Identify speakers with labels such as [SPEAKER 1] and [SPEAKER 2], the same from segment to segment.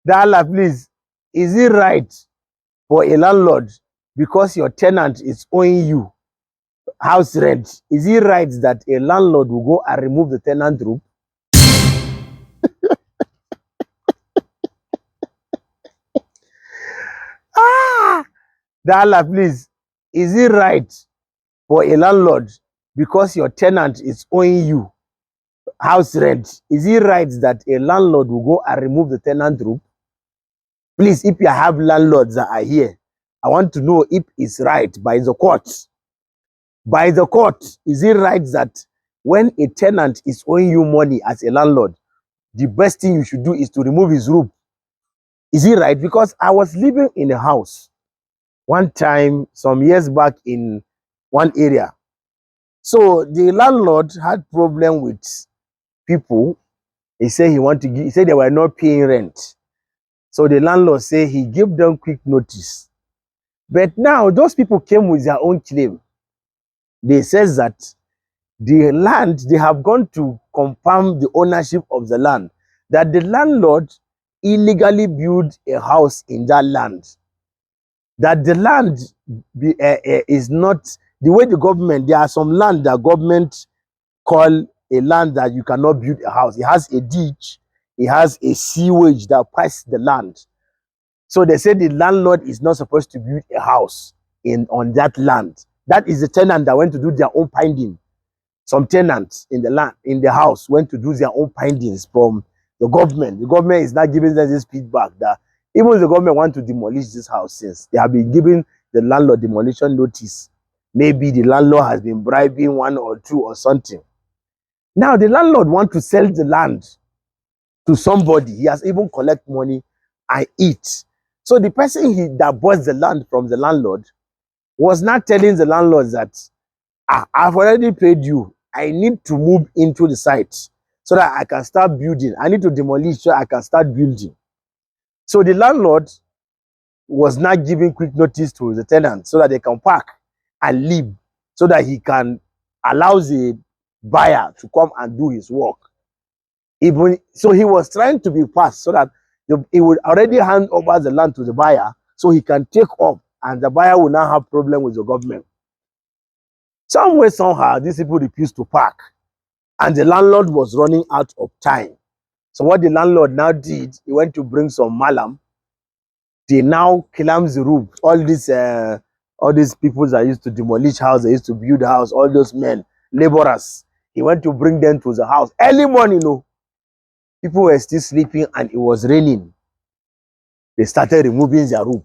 [SPEAKER 1] Dala, please, is it right for a landlord, because your tenant is owing you house rent, is it right that a landlord will go and remove the tenant room? Ah, Dala, please, is it right for a landlord, because your tenant is owing you house rent, is it right that a landlord will go and remove the tenant room? Please, if you have landlords that are here, I want to know if it's right by the court. By the court, is it right that when a tenant is owing you money as a landlord, the best thing you should do is to remove his roof? Is it right? Because I was living in a house one time some years back in one area. So the landlord had problem with people. He said he said they were not paying rent. So the landlord said he gave them quick notice. But now those people came with their own claim. They says that the land, they have gone to confirm the ownership of the land, that the landlord illegally built a house in that land, that the land is not the way the government, there are some land that government call a land that you cannot build a house. It has a ditch, it has a sewage that passes the land. So they say the landlord is not supposed to build a house on that land. That is the tenant that went to do their own finding. Some tenants in the land, in the house, went to do their own findings from the government. The government is not giving them this feedback that even if the government want to demolish this house, since they have been giving the landlord demolition notice, maybe the landlord has been bribing one or two or something. Now the landlord want to sell the land to somebody. He has even collect money and eat. So the person that bought the land from the landlord was not telling the landlord that I've already paid you. I need to move into the site so that I can start building. I need to demolish so I can start building. So the landlord was not giving quick notice to the tenant so that they can park and leave, so that he can allow the buyer to come and do his work. Even so, he was trying to be fast so that he would already hand over the land to the buyer so he can take off, and the buyer will not have problem with the government. Some way, somehow, these people refused to park, and the landlord was running out of time. So what the landlord now did, he went to bring some malam. They now climb the roof. All these people that used to demolish house, they used to build house, all those men, laborers, he went to bring them to the house. Early morning, people were still sleeping and it was raining. They started removing their roof.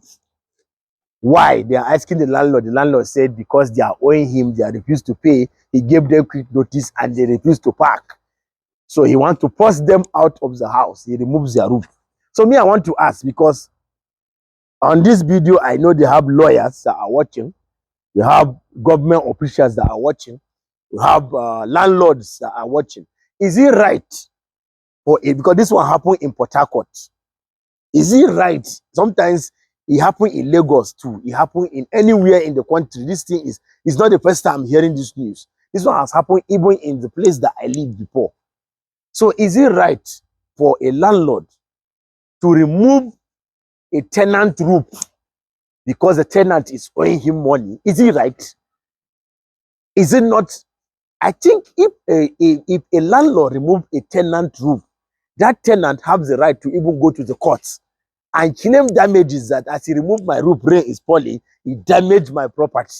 [SPEAKER 1] Why? They are asking the landlord. The landlord said because they are owing him, they are refused to pay. He gave them quick notice and they refused to park. So he wants to force them out of the house. He removes their roof. So me, I want to ask, because on this video, I know they have lawyers that are watching. They have government officials that are watching. We have landlords that are watching. Is it right for it? Because this one happened in Port Harcourt. Is it right? Sometimes it happened in Lagos too. It happened in anywhere in the country. This thing is not the first time I'm hearing this news. This one has happened even in the place that I lived before. So is it right for a landlord to remove a tenant roof because the tenant is owing him money? Is it right? Is it not? I think if a landlord remove a tenant roof, that tenant has the right to even go to the courts and claim damages, that as he removed my roof, rain is falling, he damaged my property.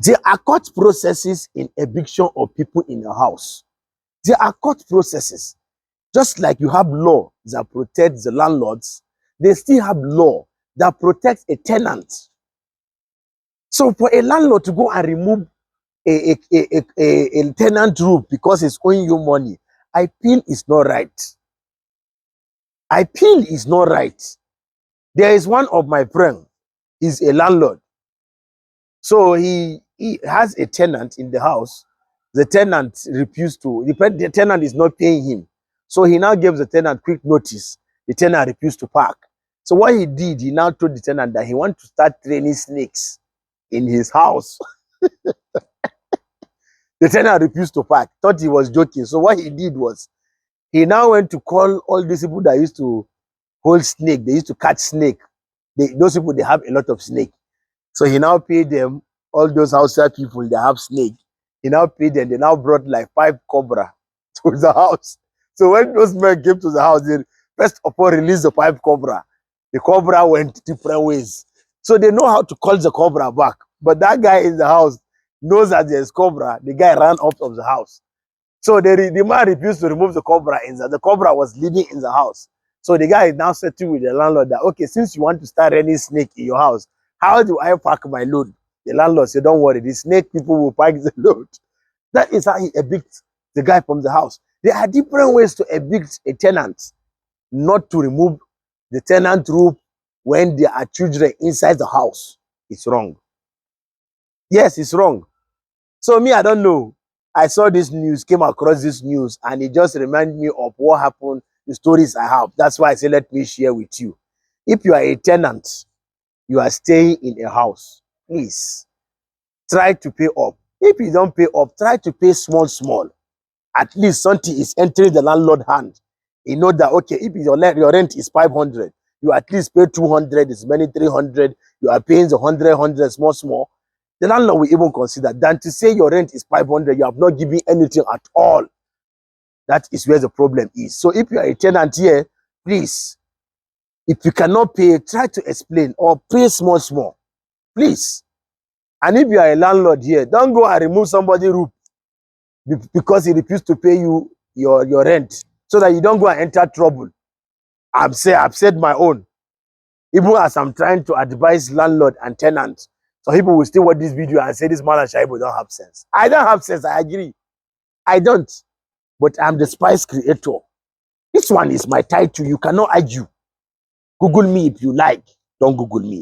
[SPEAKER 1] There are court processes in eviction of people in a house. There are court processes. Just like you have law that protects the landlords, they still have law that protects a tenant. So for a landlord to go and remove a tenant roof because he's owing you money, I feel it's not right. I feel it's not right. There is one of my friends, he's a landlord. So he has a tenant in the house. The tenant refused to, the tenant is not paying him. So he now gives the tenant quick notice. The tenant refused to park. So what he did, he now told the tenant that he wants to start training snakes in his house. The tenant refused to park, thought he was joking. So what he did was, he now went to call all these people that used to hold snake. They used to catch snake. Those people, they have a lot of snake. So he now paid them, all those outside people, they have snake. He now paid them. They now brought like 5 cobra to the house. So when those men came to the house, they first of all released the 5 cobra. The cobra went different ways. So they know how to call the cobra back. But that guy in the house knows that there's cobra. The guy ran out of the house. So the man refused to remove the cobra inside. The cobra was living in the house. So the guy is now settling with the landlord that, okay, since you want to start running snake in your house, how do I pack my load? The landlord said, don't worry, the snake people will pack the load. That is how he evicts the guy from the house. There are different ways to evict a tenant, not to remove the tenant roof when there are children inside the house. It's wrong. Yes, it's wrong. So me, I don't know. I saw this news, came across this news, and it just reminded me of what happened, the stories I have. That's why I say, let me share with you. If you are a tenant, you are staying in a house, please try to pay up. If you don't pay up, try to pay small, small. At least something is entering the landlord hand. You know that, okay, if your rent is 500, you at least pay 200, it's many 300, you are paying the 100, small, small. The landlord will even consider than to say your rent is 500, you have not given anything at all. That is where the problem is. So if you are a tenant here, please, if you cannot pay, try to explain or pay small, small, please. And if you are a landlord here, don't go and remove somebody's roof because he refused to pay you your rent, so that you don't go and enter trouble. I've said my own. Even as I'm trying to advise landlord and tenants, some people will still watch this video and say this man and Shaibu don't have sense. I don't have sense, I agree. I don't. But I'm the spice creator. This one is my title. You cannot argue. Google me if you like. Don't Google me.